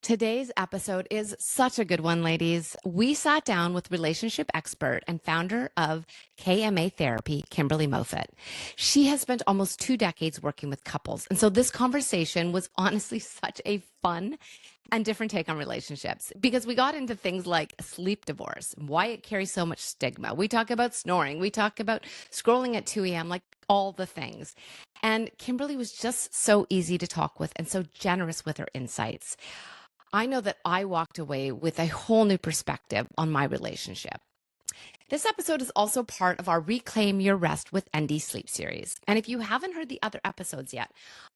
Today's episode is such a good one, ladies. We sat down with relationship expert and founder of KMA Therapy, Kimberly Moffit. She has spent almost 2 decades working with couples. And so this conversation was honestly such a fun and different take on relationships because we got into things like sleep divorce, why it carries so much stigma. We talk about snoring. We talk about scrolling at 2 a.m., like all the things. And Kimberly was just so easy to talk with and so generous with her insights. I know that I walked away with a whole new perspective on my relationship. This episode is also part of our Reclaim Your Rest with Endy sleep series. And if you haven't heard the other episodes yet,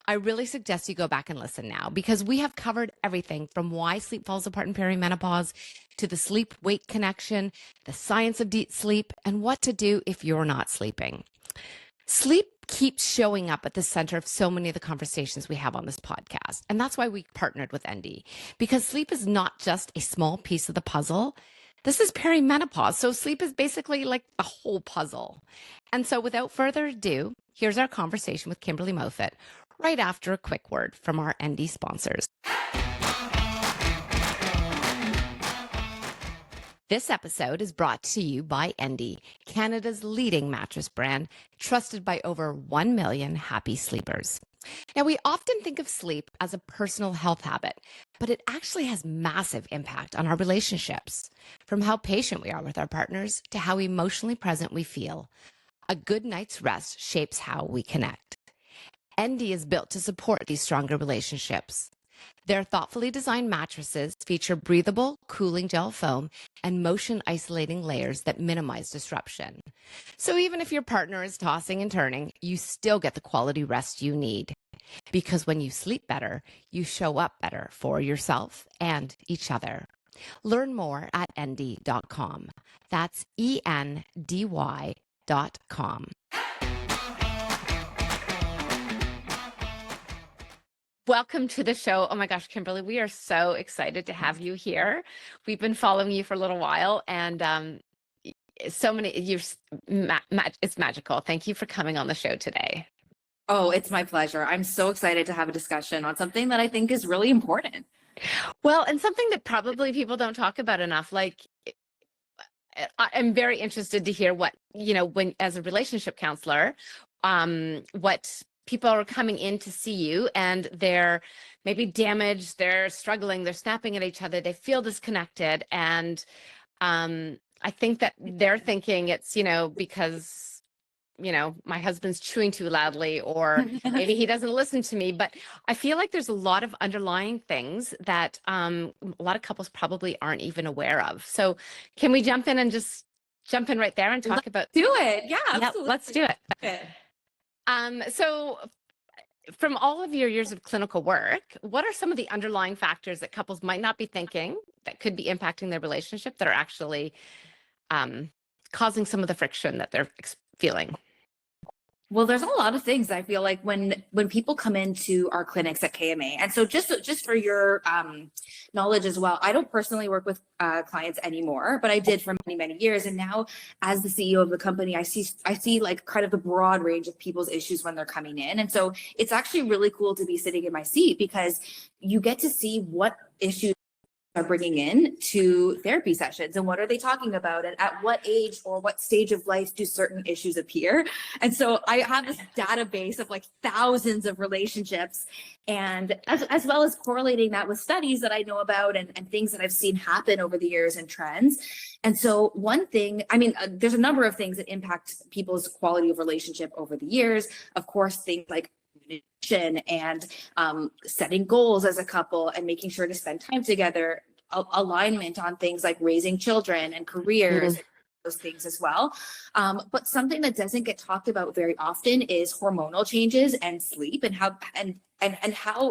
I really suggest you go back and listen now because we have covered everything from why sleep falls apart in perimenopause to the sleep-wake connection, the science of deep sleep, and what to do if you're not sleeping. Sleep keeps showing up at the center of so many of the conversations we have on this podcast. And that's why we partnered with Endy, because sleep is not just a small piece of the puzzle. This is perimenopause. So sleep is basically like a whole puzzle. And so without further ado, here's our conversation with Kimberly Moffit right after a quick word from our Endy sponsors. This episode is brought to you by Endy, Canada's leading mattress brand, trusted by over 1 million happy sleepers. Now, we often think of sleep as a personal health habit, but it actually has massive impact on our relationships, from how patient we are with our partners to how emotionally present we feel. A good night's rest shapes how we connect. Endy is built to support these stronger relationships. Their thoughtfully designed mattresses feature breathable, cooling gel foam and motion-isolating layers that minimize disruption. So even if your partner is tossing and turning, you still get the quality rest you need. Because when you sleep better, you show up better for yourself and each other. Learn more at endy.com. That's ENDY.com. Welcome to the show. Oh my gosh, Kimberly, we are so excited to have you here. We've been following you for a little while and so many, it's magical. Thank you for coming on the show today. Oh, it's my pleasure. I'm so excited to have a discussion on something that I think is really important. Well, and something that probably people don't talk about enough, like I'm very interested to hear what, when as a relationship counselor, what people are coming in to see you and they're maybe damaged, they're struggling, they're snapping at each other, they feel disconnected. And I think that they're thinking it's, because, my husband's chewing too loudly, or maybe he doesn't listen to me. But I feel like there's a lot of underlying things that a lot of couples probably aren't even aware of. So can we jump in and just jump in right there and talk about do it? Yeah, absolutely. Let's do it. So from all of your years of clinical work, what are some of the underlying factors that couples might not be thinking that could be impacting their relationship that are actually causing some of the friction that they're feeling? Well, there's a lot of things I feel like when people come into our clinics at KMA. And so just for your knowledge as well, I don't personally work with clients anymore, but I did for many, many years. And now as the CEO of the company, I see like kind of the broad range of people's issues when they're coming in. And so it's actually really cool to be sitting in my seat because you get to see what issues are bringing in to therapy sessions and what are they talking about and at what age or what stage of life do certain issues appear. And so I have this database of like thousands of relationships, and as well as correlating that with studies that I know about and things that I've seen happen over the years and trends. And so one thing, there's a number of things that impact people's quality of relationship over the years. Of course, things like and setting goals as a couple and making sure to spend time together, alignment on things like raising children and careers, those things as well. But something that doesn't get talked about very often is hormonal changes and sleep and how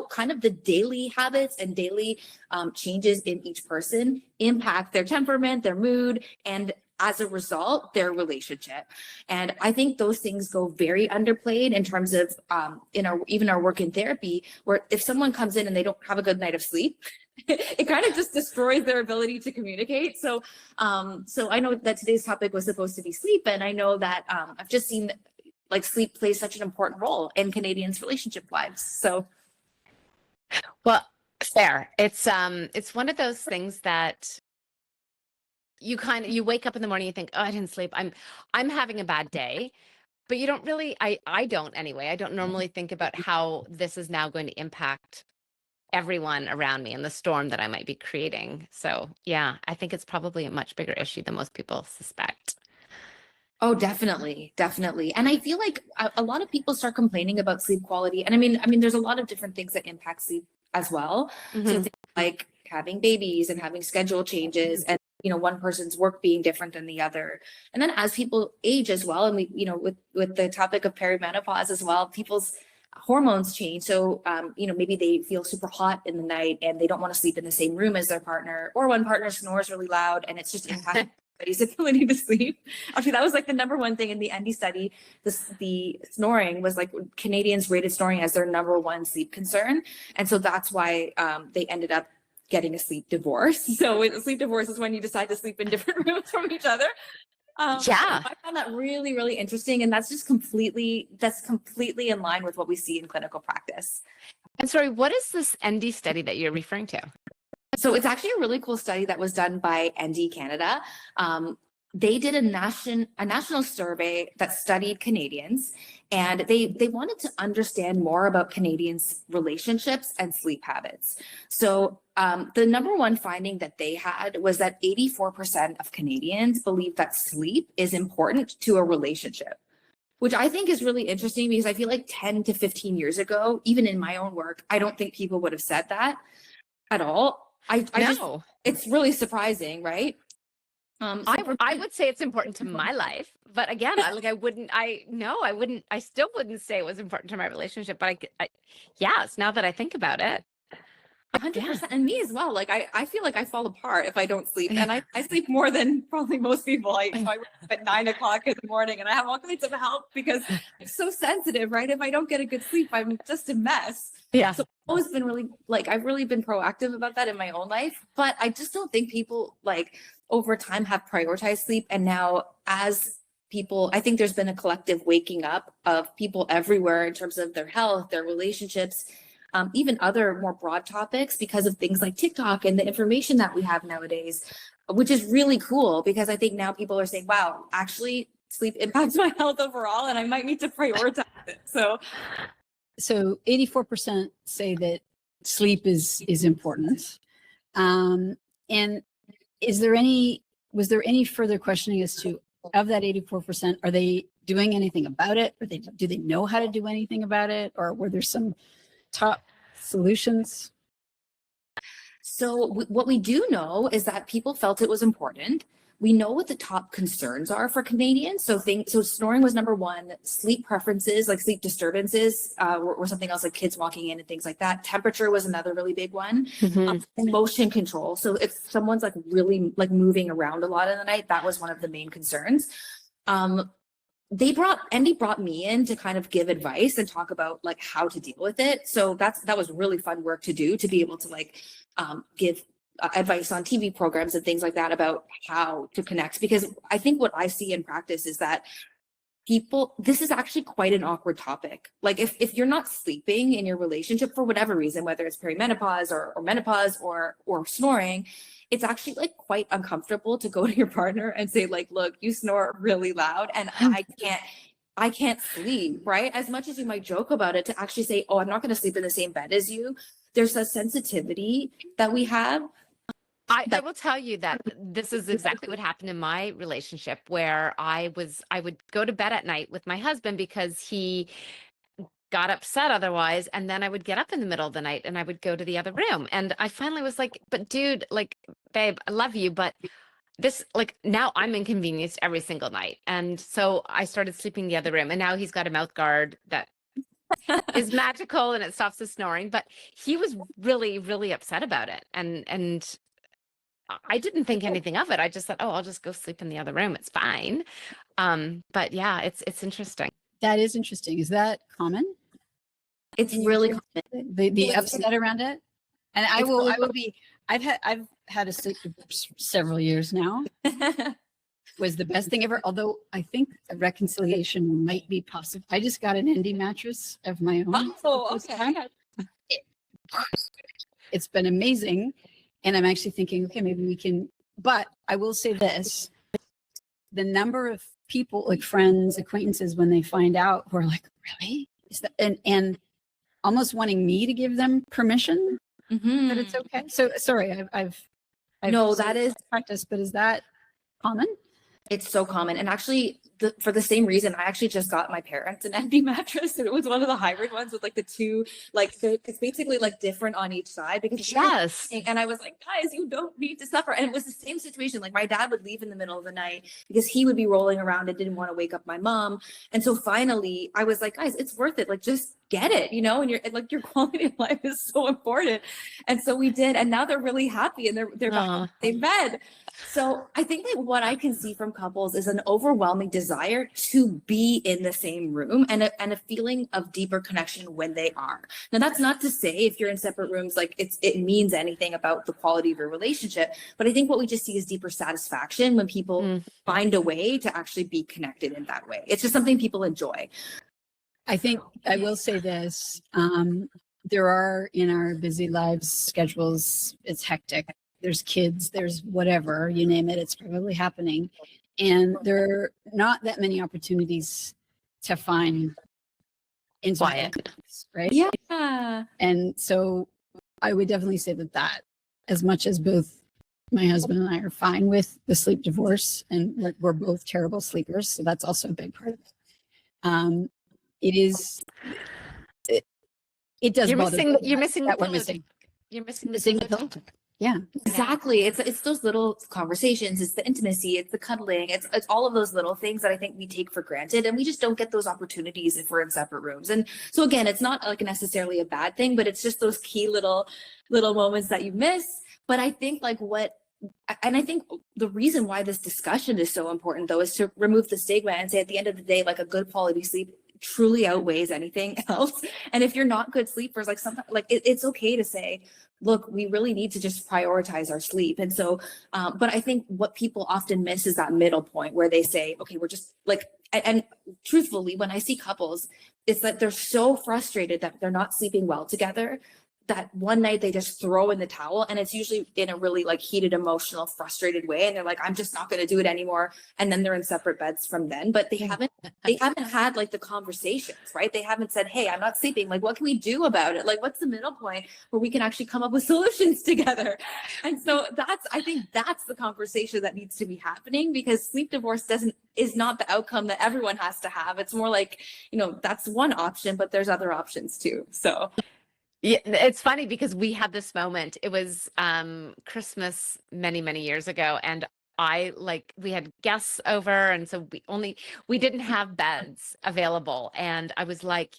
kind of the daily habits and daily changes in each person impact their temperament, their mood, and as a result, their relationship. And I think those things go very underplayed in terms of even our work in therapy, where if someone comes in and they don't have a good night of sleep, it kind of just destroys their ability to communicate. So I know that today's topic was supposed to be sleep, and I know that I've just seen like sleep plays such an important role in Canadians' relationship lives. So, well, Fair. It's one of those things that you wake up in the morning and think, oh, I didn't sleep. I'm having a bad day. But you don't really, I don't anyway. I don't normally think about how this is now going to impact everyone around me and the storm that I might be creating. So yeah, I think it's probably a much bigger issue than most people suspect. Oh, definitely, definitely. And I feel like a lot of people start complaining about sleep quality. And there's a lot of different things that impact sleep as well. So Mhm. things like having babies and having schedule changes and, one person's work being different than the other. And then as people age as well, and with the topic of perimenopause as well, people's hormones change. So, maybe they feel super hot in the night and they don't want to sleep in the same room as their partner, or one partner snores really loud and it's just impacting everybody's ability to sleep. Actually, that was like the number one thing in the Endy study. The snoring was like Canadians rated snoring as their number one sleep concern. And so that's why they ended up getting a sleep divorce. So a sleep divorce is when you decide to sleep in different rooms from each other. Yeah. I found that really, really interesting. And that's completely in line with what we see in clinical practice. I'm sorry, what is this ND study that you're referring to? So it's actually a really cool study that was done by Endy Canada. They did a national survey that studied Canadians, and they wanted to understand more about Canadians' relationships and sleep habits. So the number one finding that they had was that 84% of Canadians believe that sleep is important to a relationship, which I think is really interesting because I feel like 10 to 15 years ago, even in my own work, I don't think people would have said that at all. No. It's really surprising, right? I would say it's important to my life, but again, I still wouldn't say it was important to my relationship, but yes, now that I think about it. 100%. And me as well. Like I feel like I fall apart if I don't sleep. And I sleep more than probably most people. I wake up at 9 o'clock in the morning and I have all kinds of help because I'm so sensitive, right? If I don't get a good sleep, I'm just a mess. Yeah. So I've always been I've really been proactive about that in my own life, but I just don't think people over time have prioritized sleep. And now as people, I think there's been a collective waking up of people everywhere in terms of their health, their relationships, even other more broad topics because of things like TikTok and the information that we have nowadays, which is really cool because I think now people are saying, wow, actually sleep impacts my health overall and I might need to prioritize it. So 84% say that sleep is important. And was there any further questioning as to, of that 84%, are they doing anything about it? Or do they know how to do anything about it? Or were there some top solutions? So what we do know is that people felt it was important. We know what the top concerns are for Canadians. So snoring was number one. Sleep preferences, like sleep disturbances, were something else, like kids walking in and things like that. Temperature was another really big one. Motion control. So if someone's really moving around a lot in the night, that was one of the main concerns. Endy brought me in to kind of give advice and talk about how to deal with it. So that was really fun work to do, to be able to give advice on TV programs and things like that about how to connect. Because I think what I see in practice is that this is actually quite an awkward topic. Like if you're not sleeping in your relationship for whatever reason, whether it's perimenopause or menopause or snoring, it's actually quite uncomfortable to go to your partner and say look, you snore really loud and I can't sleep, right? As much as you might joke about it, to actually say, oh, I'm not going to sleep in the same bed as you. There's a sensitivity that we have. I will tell you that this is exactly what happened in my relationship, where I would go to bed at night with my husband because he got upset otherwise, and then I would get up in the middle of the night and I would go to the other room. And I finally was like, but dude, babe, I love you, but this, now I'm inconvenienced every single night. And so I started sleeping in the other room, and now he's got a mouth guard that is magical and it stops the snoring. But he was really, really upset about it. And I didn't think anything of it. I just thought, oh, I'll just go sleep in the other room. It's fine. But yeah, it's interesting. That is interesting. Is that common? It's really common. The upset around it. And I've had a sleep for several years now. Was the best thing ever. Although I think a reconciliation might be possible. I just got an Endy mattress of my own. Oh, okay. it's been amazing. And I'm actually thinking, okay, maybe we can, but I will say this, the number of people, like friends, acquaintances, when they find out, who are like, really? Is that, and almost wanting me to give them permission that it's okay. So sorry, I've No, that is practice, but is that common? It's so common. And actually, for the same reason, I actually just got my parents an Endy mattress. And it was one of the hybrid ones with like the two, like, it's basically like different on each side because Yes. and I was like, guys, you don't need to suffer. And it was the same situation. Like my dad would leave in the middle of the night because he would be rolling around and didn't want to wake up my mom. And so finally I was like, guys, it's worth it. Like, just get it, you know, and your quality of life is so important. And so we did. And now they're really happy and they're back in the same bed. So I think that what I can see from couples is an overwhelming desire to be in the same room and a feeling of deeper connection when they are. Now, that's not to say if you're in separate rooms, like it means anything about the quality of your relationship. But I think what we just see is deeper satisfaction when people find a way to actually be connected in that way. It's just something people enjoy. I think I will say this. There are, in our busy lives, schedules, it's hectic. There's kids, there's whatever, you name it, it's probably happening. And there are not that many opportunities to find intimate, right? Yeah. And so I would definitely say that as much as both my husband and I are fine with the sleep divorce, and we're both terrible sleepers, so that's also a big part of it. It does bother me you're missing that the we're missing. You're missing the pillow. Yeah, exactly. It's those little conversations, it's the intimacy, it's the cuddling, it's all of those little things that I think we take for granted, and we just don't get those opportunities if we're in separate rooms. And so again, it's not like necessarily a bad thing, but it's just those key little moments that you miss. But I think I think the reason why this discussion is so important, though, is to remove the stigma and say at the end of the day, like, a good quality sleep truly outweighs anything else. And if you're not good sleepers, like, sometimes, like, it's okay to say, look, we really need to just prioritize our sleep. And so, but I think what people often miss is that middle point where they say, okay, we're just like, and truthfully, when I see couples, it's that they're so frustrated that they're not sleeping well together, that one night they just throw in the towel, and it's usually in a really like heated, emotional, frustrated way. And they're like, I'm just not going to do it anymore. And then they're in separate beds from then, but they haven't had like the conversations, right? They haven't said, hey, I'm not sleeping. Like, what can we do about it? Like, what's the middle point where we can actually come up with solutions together? And so I think that's the conversation that needs to be happening, because sleep divorce is not the outcome that everyone has to have. It's more like, that's one option, but there's other options too. So yeah, it's funny because we had this moment. It was Christmas many years ago, and we had guests over, and so we didn't have beds available, and I was like,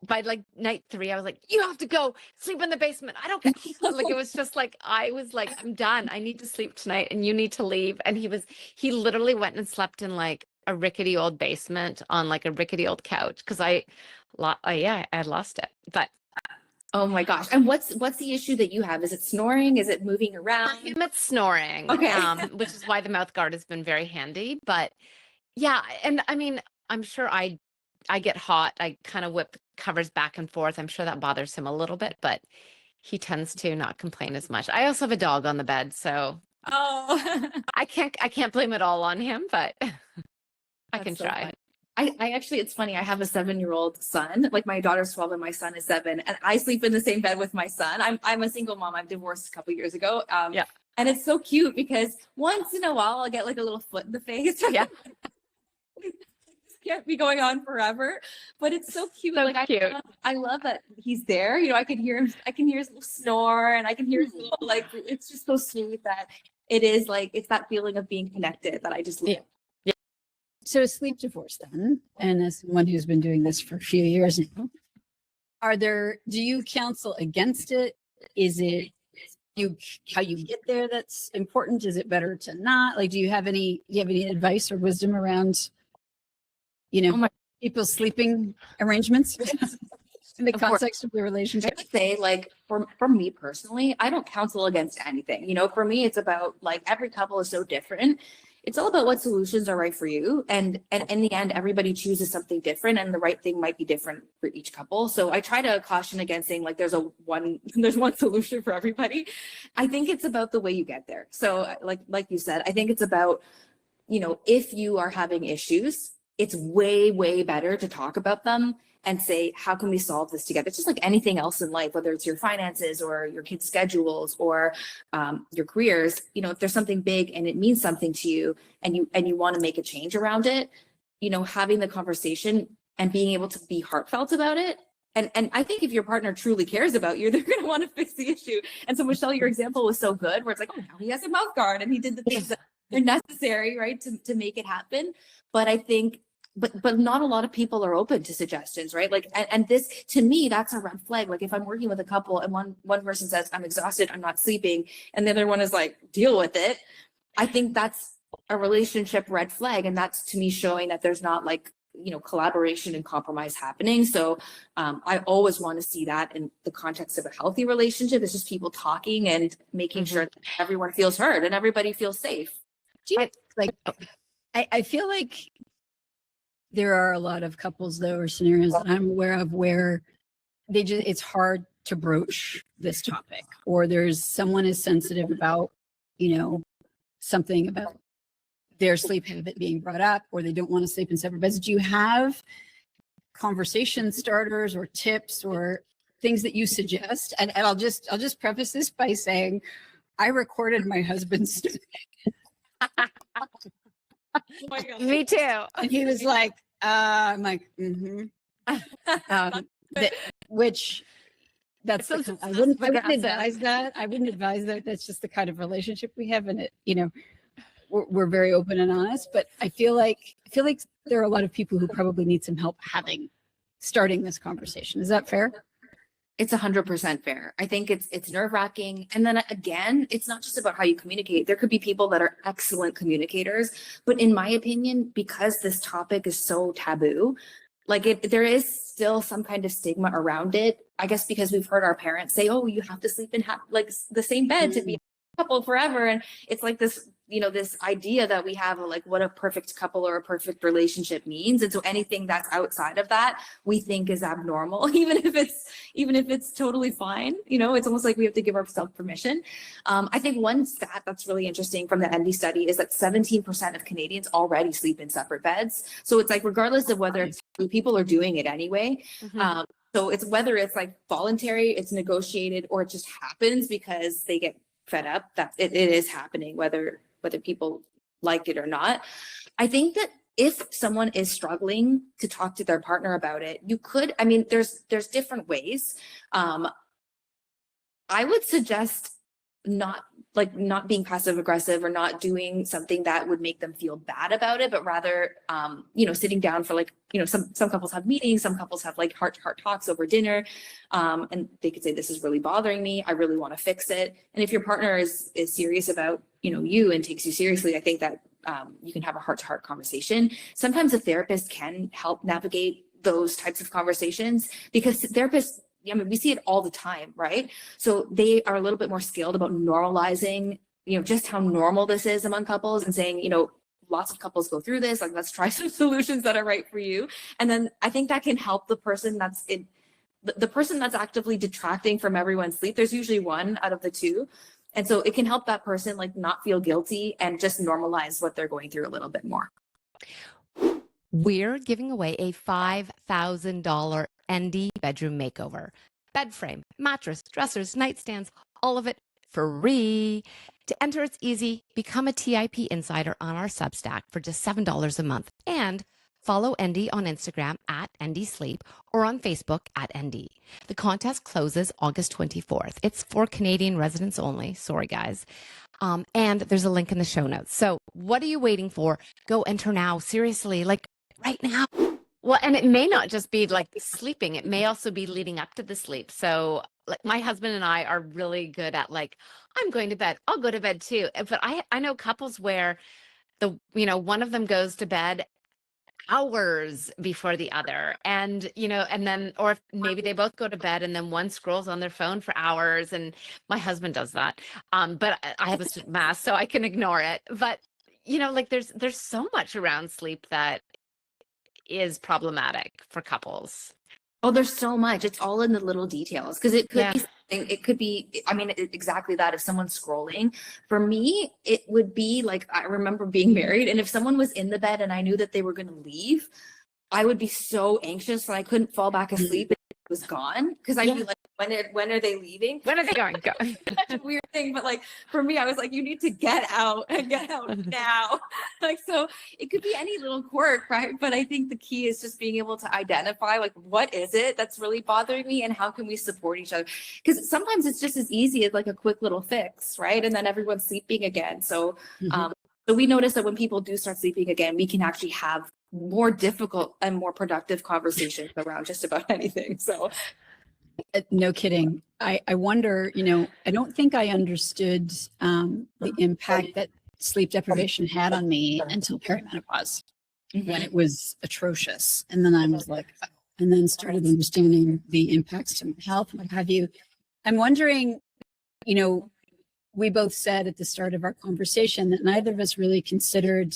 by like night 3, I was like, you have to go sleep in the basement. I don't care. Like, it was just like, I was like, I'm done. I need to sleep tonight, and you need to leave. And he literally went and slept in like a rickety old basement on like a rickety old couch, because I lost it. But oh my gosh. And what's the issue that you have? Is it snoring? Is it moving around? It's snoring. Okay. Which is why the mouth guard has been very handy. But yeah, and I mean, I'm sure I get hot. I kind of whip the covers back and forth. I'm sure that bothers him a little bit, but he tends to not complain as much. I also have a dog on the bed, so I can't blame it all on him, but I can try. Fun. I actually, it's funny. I have a 7-year-old son. Like, my daughter's 12 and my son is 7, and I sleep in the same bed with my son. I'm a single mom. I'm divorced a couple years ago. Yeah. And it's so cute because once in a while I'll get like a little foot in the face. Yeah. Can't be going on forever, but it's so cute. So like, cute. I love that he's there. I can hear him. I can hear his little snore, and I can hear his little, like, it's just so sweet that it is like, it's that feeling of being connected that I just love. Yeah. So sleep divorce then, and as someone who's been doing this for a few years now, do you counsel against it? Is it how you get there that's important? Is it better to not? Like, do you have any advice or wisdom around, people's sleeping arrangements in the context of the relationship? I would say, like, for me personally, I don't counsel against anything. For me, it's about, like, every couple is so different. it's all about what solutions are right for you. And in the end, everybody chooses something different, and the right thing might be different for each couple. So I try to caution against saying like there's one solution for everybody. I think it's about the way you get there. So like you said, I think it's about, if you are having issues, it's way better to talk about them and say, how can we solve this together? It's just like anything else in life, whether it's your finances or your kids' schedules or your careers. If there's something big and it means something to you, and you want to make a change around it, having the conversation and being able to be heartfelt about it. And I think if your partner truly cares about you, they're going to want to fix the issue. And so, Michelle, your example was so good, where it's like, oh, now he has a mouth guard and he did the things that are necessary, right, to make it happen. But I think but not a lot of people are open to suggestions, right? Like, and this, to me, that's a red flag. Like if I'm working with a couple and one person says, I'm exhausted, I'm not sleeping, and the other one is like, deal with it. I think that's a relationship red flag. And that's, to me, showing that there's not like, collaboration and compromise happening. So I always want to see that in the context of a healthy relationship. It's just people talking and making sure that everyone feels heard and everybody feels safe. Do you I feel like there are a lot of couples, though, or scenarios that I'm aware of where it's hard to broach this topic, or there's someone is sensitive about, something about their sleep habit being brought up, or they don't want to sleep in separate beds. Do you have conversation starters or tips or things that you suggest? And I'll just preface this by saying, I recorded my husband's. Oh my God. Me too. And he was like, I'm like, which that's I wouldn't advise that. I wouldn't advise that. That's just the kind of relationship we have, and it, we're very open and honest. But I feel like there are a lot of people who probably need some help starting this conversation. Is that fair? It's 100% fair. I think it's nerve-wracking. And then again, it's not just about how you communicate. There could be people that are excellent communicators, but in my opinion, because this topic is so taboo, like there is still some kind of stigma around it. I guess because we've heard our parents say, oh, you have to sleep in like the same bed to be a couple forever. And it's like this, this idea that we have of like what a perfect couple or a perfect relationship means. And so anything that's outside of that, we think is abnormal, even if it's totally fine. It's almost like we have to give ourselves permission. I think one stat that's really interesting from the Endy study is that 17% of Canadians already sleep in separate beds. So it's like, regardless of whether people are doing it anyway. So it's whether it's like voluntary, it's negotiated, or it just happens because they get fed up, that it is happening, whether people like it or not. I think that if someone is struggling to talk to their partner about it, there's different ways. I would suggest not being passive aggressive or not doing something that would make them feel bad about it, but rather, sitting down for some couples have meetings, some couples have like heart talks over dinner. And they could say, this is really bothering me. I really want to fix it. And if your partner is serious about, you and takes you seriously, I think that you can have a heart-to-heart conversation. Sometimes a therapist can help navigate those types of conversations, because therapists, we see it all the time, right? So they are a little bit more skilled about normalizing, just how normal this is among couples, and saying, lots of couples go through this, like, let's try some solutions that are right for you. And then I think that can help the person that's the person that's actively detracting from everyone's sleep. There's usually one out of the two. And so it can help that person like not feel guilty and just normalize what they're going through a little bit more. We're giving away a $5,000 Endy bedroom makeover. Bed frame, mattress, dressers, nightstands, all of it free. To enter, it's easy. Become a TIP insider on our Substack for just $7 a month. And follow Endy on Instagram at Endy Sleep or on Facebook at Endy. The contest closes August 24th. It's for Canadian residents only. Sorry, guys. And there's a link in the show notes. So what are you waiting for? Go enter now. Seriously, like right now. Well, and it may not just be like sleeping. It may also be leading up to the sleep. So like my husband and I are really good at like, I'm going to bed. I'll go to bed too. But I know couples where one of them goes to bed hours before the other, and then, or maybe they both go to bed and then one scrolls on their phone for hours, and my husband does that, but I have a sleep mask so I can ignore it. But like there's so much around sleep that is problematic for couples. Oh, there's so much. It's all in the little details because it could Yeah. be something, it could be, I mean, exactly that. If someone's scrolling, for me, it would be like, I remember being married, and if someone was in the bed and I knew that they were going to leave, I would be so anxious that I couldn't fall back asleep and it was gone. Because I'd be like, when are they leaving? When are they going? Go. Such a weird thing, but like for me, I was like, you need to get out and get out now. Like, so it could be any little quirk, right? But I think the key is just being able to identify, like, what is it that's really bothering me and how can we support each other? Because sometimes it's just as easy as like a quick little fix, right? And then everyone's sleeping again. So, so we notice that when people do start sleeping again, we can actually have more difficult and more productive conversations around just about anything. So No kidding. I wonder, I don't think I understood the impact that sleep deprivation had on me until perimenopause, when it was atrocious. And then I was like, and then started understanding the impacts to my health and what have you. I'm wondering, we both said at the start of our conversation that neither of us really considered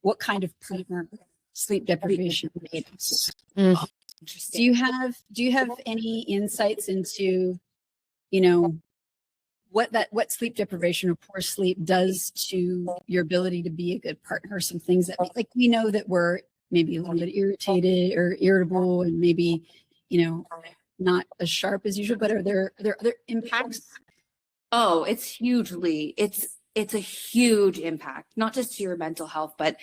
what kind of partner sleep deprivation made us. Do you have any insights into, what sleep deprivation or poor sleep does to your ability to be a good partner? Some things that we know that we're maybe a little bit irritated or irritable and maybe, not as sharp as usual, but are there other impacts? Oh, it's a huge impact, not just to your mental health, but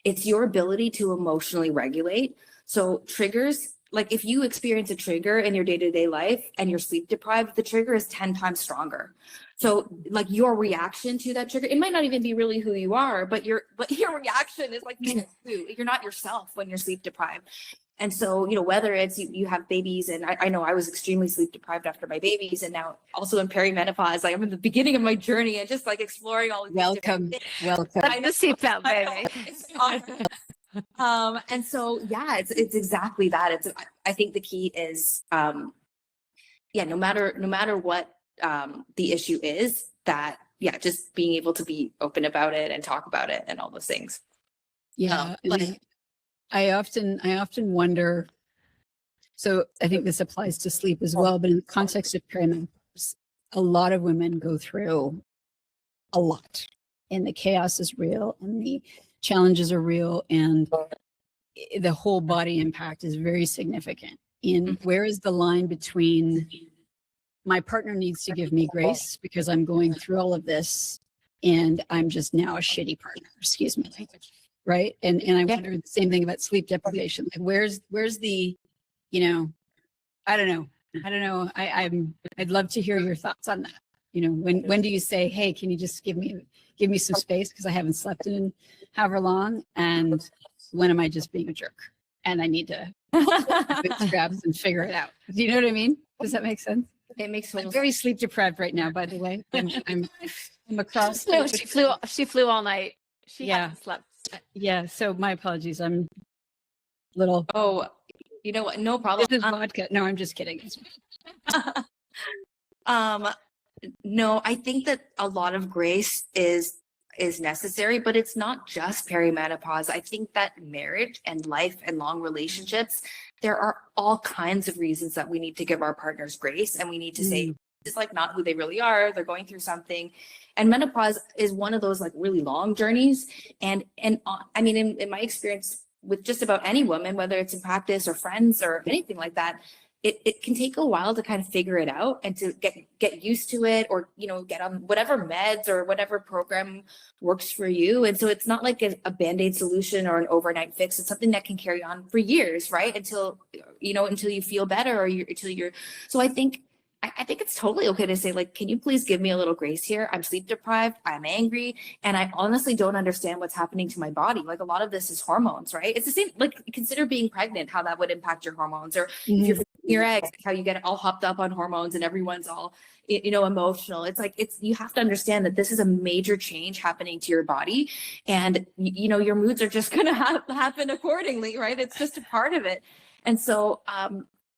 it's your ability to emotionally regulate. So triggers, like if you experience a trigger in your day-to-day life and you're sleep deprived, the trigger is 10 times stronger. So like your reaction to that trigger, it might not even be really who you are, but your reaction is like you're not yourself when you're sleep deprived. And so, whether it's you have babies, and I know I was extremely sleep deprived after my babies, and now also in perimenopause, like I'm in the beginning of my journey and just like exploring all of these Welcome. I know seatbelt, baby. It's awesome. And so, yeah, it's exactly that. I think the key is, no matter what the issue is, that just being able to be open about it and talk about it and all those things. Yeah. I often wonder, so I think this applies to sleep as well, but in the context of perimenopause, a lot of women go through a lot, and the chaos is real and the challenges are real, and the whole body impact is very significant. And where is the line between my partner needs to give me grace because I'm going through all of this and I'm just now a shitty partner, excuse me, language. Right. And I wonder the same thing about sleep deprivation. Like where's the, I don't know. I'd love to hear your thoughts on that. When do you say, hey, can you just give me some space because I haven't slept in however long? And when am I just being a jerk? And I need to bootstraps and figure it out. Do you know what I mean? Does that make sense? It makes I'm very sleep deprived right now, by the way. I'm across. No, she flew all night. She hasn't slept. Yeah, so my apologies. I'm little. Oh, you know what? No problem. This is vodka. No, I'm just kidding. No, I think that a lot of grace is necessary, but it's not just perimenopause. I think that marriage and life and long relationships, there are all kinds of reasons that we need to give our partners grace, and we need to say it's like not who they really are. They're going through something. And menopause is one of those like really long journeys. And I mean, in my experience with just about any woman, whether it's in practice or friends or anything like that, it can take a while to kind of figure it out and to get used to it, or, get on whatever meds or whatever program works for you. And so it's not like a Band-Aid solution or an overnight fix. It's something that can carry on for years, right? Until you feel better, or so I think it's totally okay to say, like, can you please give me a little grace here? I'm sleep deprived, I'm angry, and I honestly don't understand what's happening to my body. Like a lot of this is hormones, right? It's the same, like consider being pregnant, how that would impact your hormones, or if you're your eggs, how you get all hopped up on hormones and everyone's all, emotional. It's like, you have to understand that this is a major change happening to your body, and your moods are just going to happen accordingly, right? It's just a part of it. And so,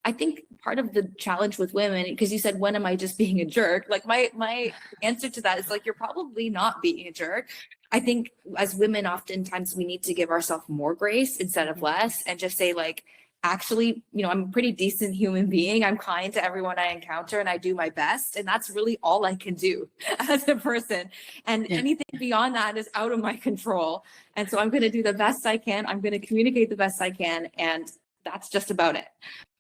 I think part of the challenge with women, because you said, when am I just being a jerk? Like my answer to that is like, you're probably not being a jerk. I think as women, oftentimes we need to give ourselves more grace instead of less, and just say like, actually, I'm a pretty decent human being. I'm kind to everyone I encounter and I do my best. And that's really all I can do as a person. And anything beyond that is out of my control. And so I'm going to do the best I can. I'm going to communicate the best I can. And that's just about it.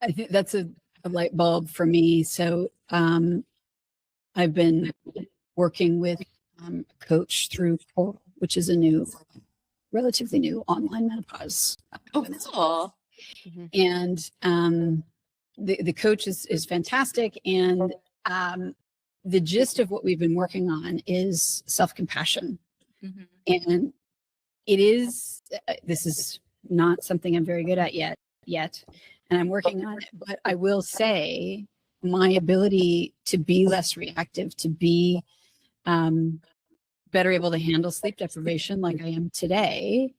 I think that's a light bulb for me. So I've been working with a coach through Portal, which is a relatively new online menopause. Oh, cool. And the coach is fantastic. And the gist of what we've been working on is self-compassion. And this is not something I'm very good at yet, and I'm working on it, but I will say my ability to be less reactive, to be better able to handle sleep deprivation like I am today,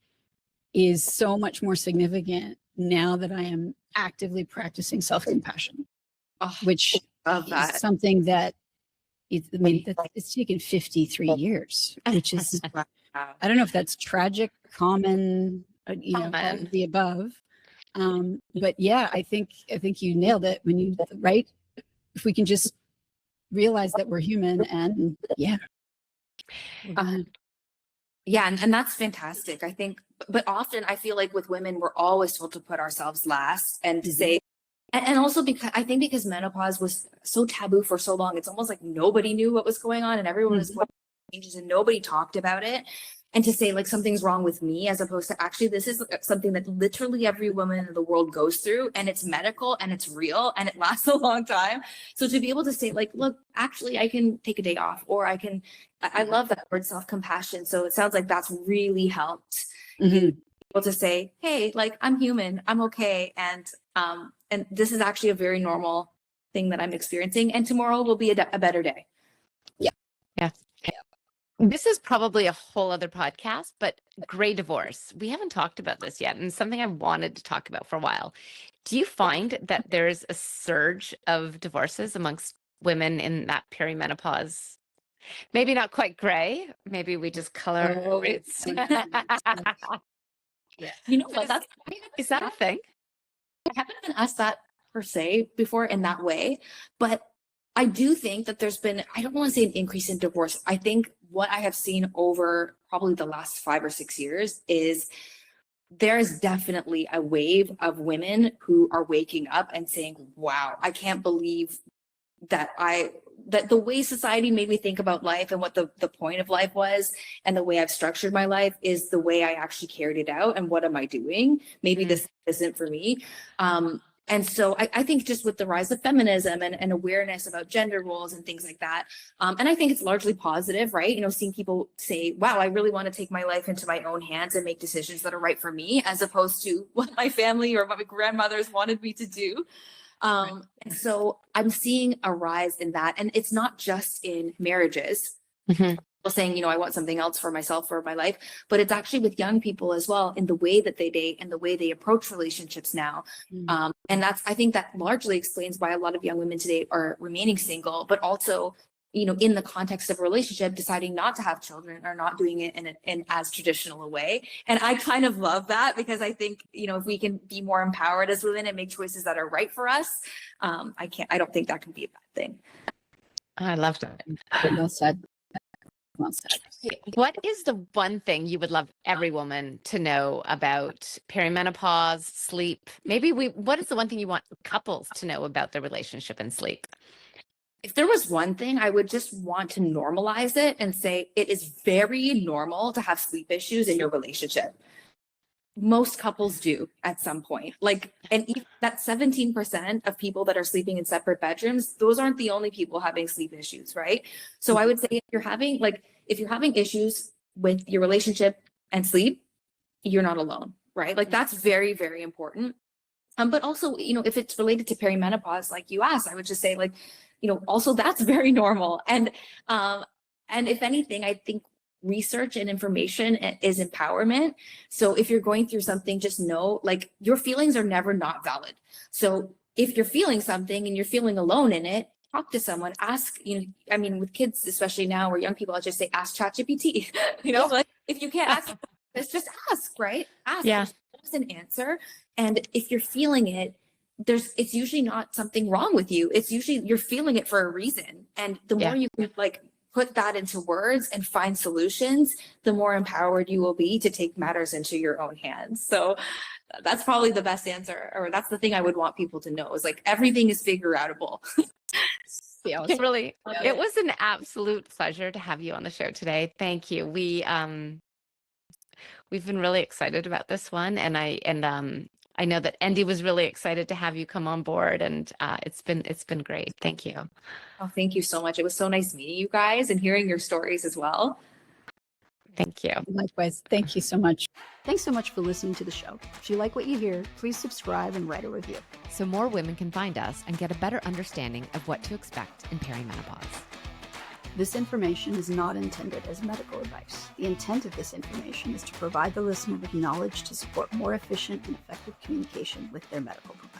is so much more significant now that I am actively practicing self-compassion, which is something that it's taken 53 years, which is, I don't know if that's tragic, common, all of the above. But yeah, I think you nailed it when you, right? If we can just realize that we're human, and and that's fantastic. I think, but often I feel like with women, we're always told to put ourselves last and to say, and also because menopause was so taboo for so long, it's almost like nobody knew what was going on and everyone was going through changes and nobody talked about it. And to say like something's wrong with me, as opposed to actually this is something that literally every woman in the world goes through, and it's medical and it's real and it lasts a long time. So to be able to say like, look, actually I can take a day off, or I love that word, self-compassion. So it sounds like that's really helped able to say, hey, like I'm human, I'm okay. And this is actually a very normal thing that I'm experiencing. And tomorrow will be a better day. Yeah. This is probably a whole other podcast, but gray divorce. We haven't talked about this yet, and something I wanted to talk about for a while. Do you find that there's a surge of divorces amongst women in that perimenopause? Maybe not quite gray. Maybe we just color roots. You know what? Is that a thing? I haven't been asked that per se before in that way, but I do think that there's been, I don't want to say an increase in divorce. I think what I have seen over probably the last 5 or 6 years is there is definitely a wave of women who are waking up and saying, wow, I can't believe that the way society made me think about life and what the point of life was, and the way I've structured my life is the way I actually carried it out. And what am I doing? Maybe this isn't for me. And so I think just with the rise of feminism and awareness about gender roles and things like that, and I think it's largely positive, right? Seeing people say, wow, I really want to take my life into my own hands and make decisions that are right for me, as opposed to what my family or what my grandmothers wanted me to do. And so I'm seeing a rise in that. And it's not just in marriages. Saying, I want something else for myself or my life, but it's actually with young people as well, in the way that they date and the way they approach relationships now. And I think that largely explains why a lot of young women today are remaining single, but also, in the context of a relationship, deciding not to have children or not doing it in as traditional a way. And I kind of love that, because I think, if we can be more empowered as women and make choices that are right for us, I don't think that can be a bad thing. I love that. Well said. What is the one thing you would love every woman to know about perimenopause, sleep? What is the one thing you want couples to know about their relationship and sleep? If there was one thing, I would just want to normalize it and say it is very normal to have sleep issues in your relationship. Most couples do at some point. And even that 17% of people that are sleeping in separate bedrooms, those aren't the only people having sleep issues, right? So I would say if you're having issues with your relationship and sleep, you're not alone, right? That's very, very important. But also, if it's related to perimenopause, like you asked, I would just say also that's very normal. And if anything, I think research and information is empowerment. So if you're going through something, just know your feelings are never not valid. So if you're feeling something and you're feeling alone in it, talk to someone, ask, I mean, with kids, especially now or young people, I'll just say, ask ChatGPT, like if you can't ask, just ask, right? Ask, Yeah. there's an answer. And if you're feeling it, it's usually not something wrong with you. It's usually you're feeling it for a reason. And the more you can like put that into words and find solutions, the more empowered you will be to take matters into your own hands. So that's probably the best answer, or that's the thing I would want people to know, is like everything is figure outable. Yeah, Kimberly, it was an absolute pleasure to have you on the show today. Thank you. We've been really excited about this one, and I know that Endy was really excited to have you come on board, and it's been great. Thank you. Oh, thank you so much. It was so nice meeting you guys and hearing your stories as well. Thank you. Likewise. Thank you so much. Thanks so much for listening to the show. If you like what you hear, please subscribe and write a review, so more women can find us and get a better understanding of what to expect in perimenopause. This information is not intended as medical advice. The intent of this information is to provide the listener with knowledge to support more efficient and effective communication with their medical provider.